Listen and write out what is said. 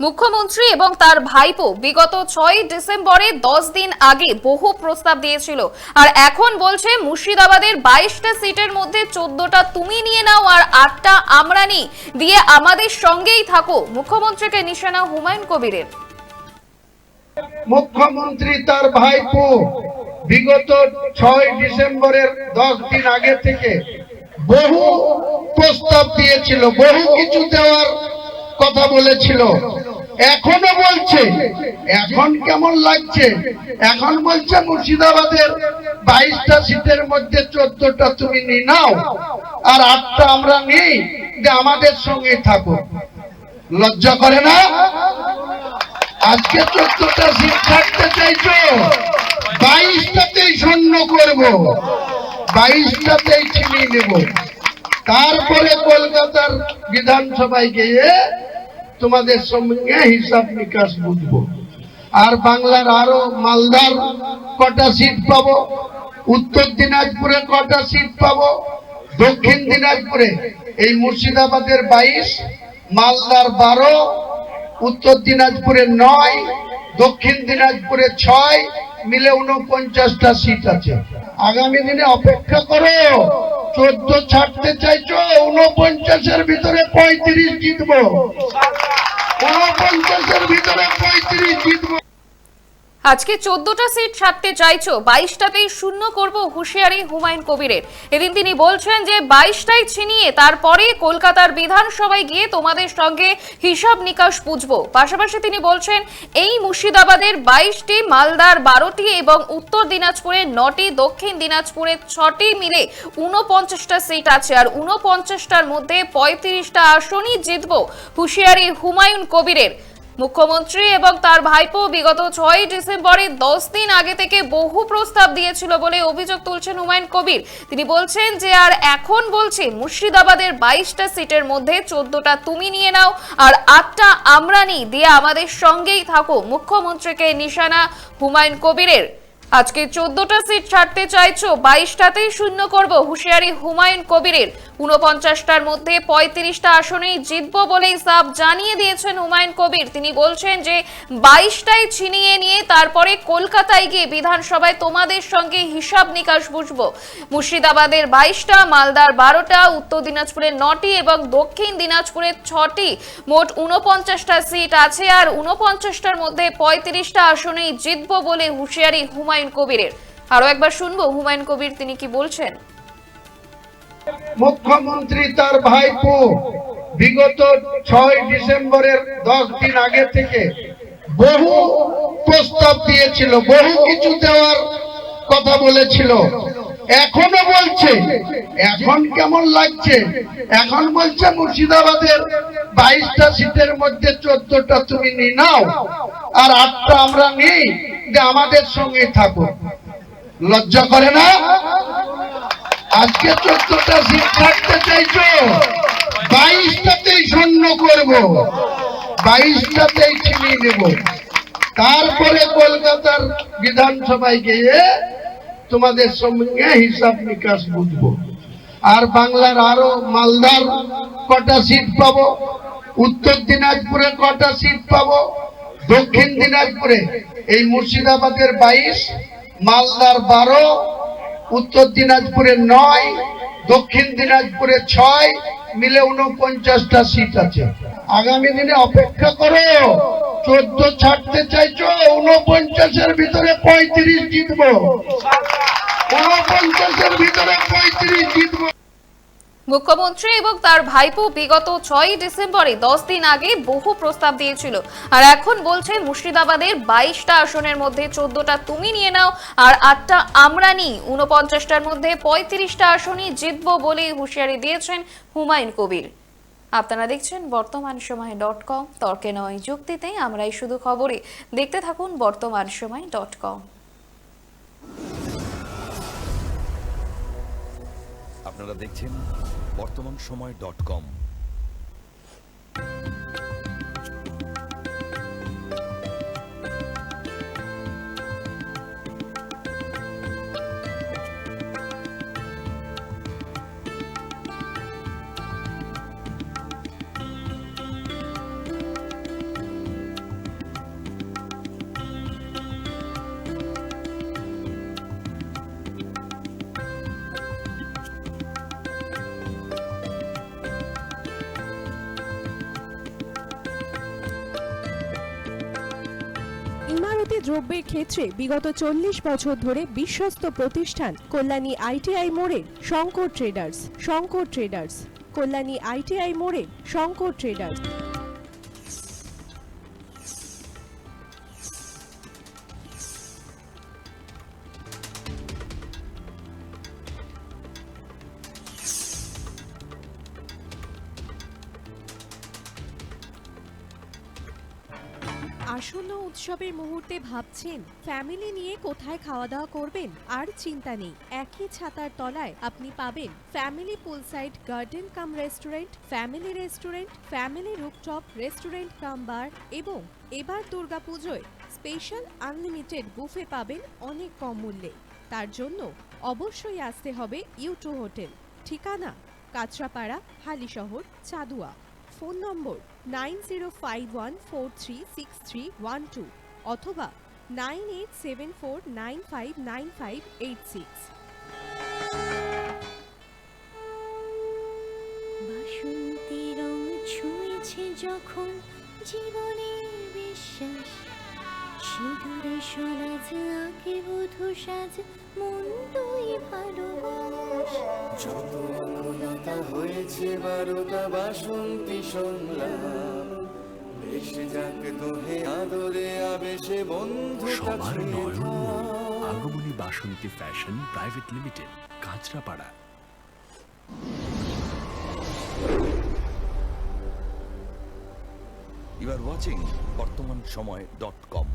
মুখ্যমন্ত্রী এবং তার ভাইপো বিগত 6 ডিসেম্বরে 10 দিন আগে বহু প্রস্তাব দিয়েছিল, আর এখন বলছে মুর্শিদাবাদের 22টা সিটের মধ্যে 14টা তুমি নিয়ে নাও আর 8টা আমরা নিই, দিয়ে আমাদের সঙ্গেই থাকো। মুখ্যমন্ত্রীকে নিশানা হুমায়ুন কবিরের। মুখ্যমন্ত্রী তার ভাইপো বিগত 6 ডিসেম্বরের 10 দিন আগে থেকে বহু প্রস্তাব দিয়েছিল, বহু কিছু দেওয়ার কথা বলেছিল। এখনো বলছে। এখন কেমন লাগছে? এখন বলছে মুর্শিদাবাদের 22টা সিটের মধ্যে 14টা তুমি নিয়ে নাও আর 8টা আমরা নেই, যে আমাদের সঙ্গে থাকো। লজ্জা করে না? আজকে 14টা সিট ছাড়তে চাইছো, 22টাতেই শূন্য করব, 22টাতেই ছিনিয়ে নেব। তারপরে কলকাতার বিধানসভায় গিয়ে তোমাদের সঙ্গে হিসাব নিকাশ বুঝবো। আর বাংলার আরো মালদার কটা সিট পাবো, উত্তর দিনাজপুরে কটা সিট পাবো, দক্ষিণ দিনাজপুরে এই মুর্শিদাবাদের 22, মালদার 12, উত্তর দিনাজপুরে 9, দক্ষিণ দিনাজপুরে 6, মিলে 49টা সিট আছে। আগামী দিনে অপেক্ষা করো। 14 ছাড়তে চাইছো, 49-এর ভিতরে 35 জিতবো, 49-এর ভিতরে 35 জিতবো। আজকে 14টা সিট ছাড়তে চাইছো, 22টাতেই শূন্য করব, হুঁশিয়ারি হুমায়ুন কবিরের। এদিন তিনি বলছেন যে 22টাই ছিনিয়ে তারপরে কলকাতার বিধানসভায় গিয়ে তোমাদের সঙ্গে হিসাব নিকাশ বুঝবো। পাশাপাশি তিনি বলছেন এই মুর্শিদাবাদের 22টি, মালদার 12টি এবং উত্তর দিনাজপুরের 9টি, দক্ষিণ দিনাজপুরের 6টি মিলে 49টা সিট আছে, আর 49টার মধ্যে 35টা আসনই জিতবো, হুঁশিয়ারি হুমায়ুন কবিরের। মুখ্যমন্ত্রী এবং তার ভাইপো বিগত 6 ডিসেম্বরে 10 দিন আগে থেকে বহু প্রস্তাব দিয়েছিল বলে অভিযোগ তুলছেন হুমায়ুন কবির। তিনি বলছেন যে আর এখন বলছে মুর্শিদাবাদের 22টা সিটের মধ্যে 14টা তুমি নিয়ে নাও আর 8টা আমরা নিই, দিয়ে আমাদের সঙ্গেই থাকো। মুখ্যমন্ত্রীকে নিশানা হুমায়ুন কবিরের। আজকে 14টা সিট ছাড়তে চাইছো, 22টাতেই শূন্য করব, হুঁশিয়ারি হুমায়ুন কবিরের। 49টার মধ্যে 35টা আসনেই জিতবো বলেই সাফ জানিয়ে দিয়েছেন হুমায়ুন কবির। তিনি বলছেন যে 22টাই ছিনিয়ে নিয়ে তারপরে কলকাতায় গিয়ে বিধানসভায় তোমাদের সঙ্গে হিসাব নিকাশ বুঝবো। মুর্শিদাবাদের 22টা, মালদার 12টা, উত্তর দিনাজপুরের 9টি এবং দক্ষিণ দিনাজপুরের 6টি, মোট 49টা সিট আছে, আর 49টার মধ্যে 35টা আসনেই জিতবো বলে হুঁশিয়ারি হুমায়ুন কবিরের। আরো একবার শুনবো হুমায়ুন কবির তিনি কি বলছেন। মুখ্যমন্ত্রী তার ভাইপো বিগত 6 ডিসেম্বরের 10 দিন আগে থেকে বহু প্রস্তাব দিয়েছিল, বহু কিছু দেওয়ার কথা বলেছিল। এখনো বলছে। এখন কেমন লাগছে? এখন বলছে মুর্শিদাবাদের 22টা সিটের মধ্যে 14টা তুমি নিয়ে নাও আর 8টা আমরা নেই, যে আমাদের সঙ্গে থাকো। লজ্জা করে না? আজকে 14টা সিট ছাড়তে চাইছো, 22টাতেই শূন্য করব, 22টাতেই ছিনিয়ে নেব। তারপরে কলকাতার বিধানসভায় গিয়ে তোমাদের সঙ্গে হিসাব নিকাশ বুঝবো। আর বাংলার আরো মালদার কটা সিট পাবো, উত্তর দিনাজপুরে কটা সিট পাবো, দক্ষিণ দিনাজপুরে এই মুর্শিদাবাদের 22, মালদার 12, উত্তর দিনাজপুরে 9, দক্ষিণ দিনাজপুরে 6, মিলে 49টা সিট আছে। আগামী দিনে অপেক্ষা করো। 14 ছাড়তে চাইছো, 49-এর ভিতরে 35 জিতবো, 49-এর ভিতরে 35 জিতবো। মুখ্যমন্ত্রী এবং তার ভাইপো বিগত 6 ডিসেম্বরে 10 দিন আগে বহু প্রস্তাব দিয়েছিল, আর এখন বলছে মুর্শিদাবাদের 22টা আসনের মধ্যে 14টা তুমি নিয়ে নাও আর 8টা আমরা নিই, 49টার মধ্যে 35টা আসনই জিতবো বলে হুঁশিয়ারি দিয়েছেন হুমায়ুন কবির। আপনারা দেখছেন বর্তমান সময় .com, তর্কে নয় যুক্তিতে আমরাই শুধু খবরে। দেখতে থাকুন বর্তমান সময় .com। আপনারা দেখছেন বর্তমান সময় .com। প্রতিটি দ্রব্যের ক্ষেত্রে বিগত 40 বছর ধরে বিশ্বস্ত প্রতিষ্ঠান কল্যাণী আইটিআই মোড়ের শঙ্কর ট্রেডার্স। কল্যাণী আইটিআই মোড়ের শঙ্কর ট্রেডার্স। আসন্ন উৎসবের মুহূর্তে ভাবছেন ফ্যামিলি নিয়ে কোথায় খাওয়া দাওয়া করবেন? আর চিন্তা নেই, একই ছাতার তলায় আপনি পাবেন family poolside garden cum restaurant, family rooftop restaurant cum bar এবং এবার দুর্গাপুজোয় স্পেশাল আনলিমিটেড বুফে পাবেন অনেক কম মূল্যে। তার জন্য অবশ্যই আসতে হবে U2 হোটেল। ঠিকানা কাঁচরাপাড়া, হালিশহর, চাদুয়া। ফোন নম্বর 9051436312 অথবা 9874959586। বাসন্তী রং ছুঁয়েছে যখন জীবনের বিশ্বাস, সিঁদুরে সরাজ আঁকে বধূ সাজ, মন দুই ভালোবাস। যত আকুলতা হয়েছে বারোটা বাসন্তী সংলাপ, এসে যাক দোহে আদরে আবেশে বন্ধু সবার Nayan Agamani Basanti fashion private limited, Kanchrapara. You are watching বর্তমান সময়.com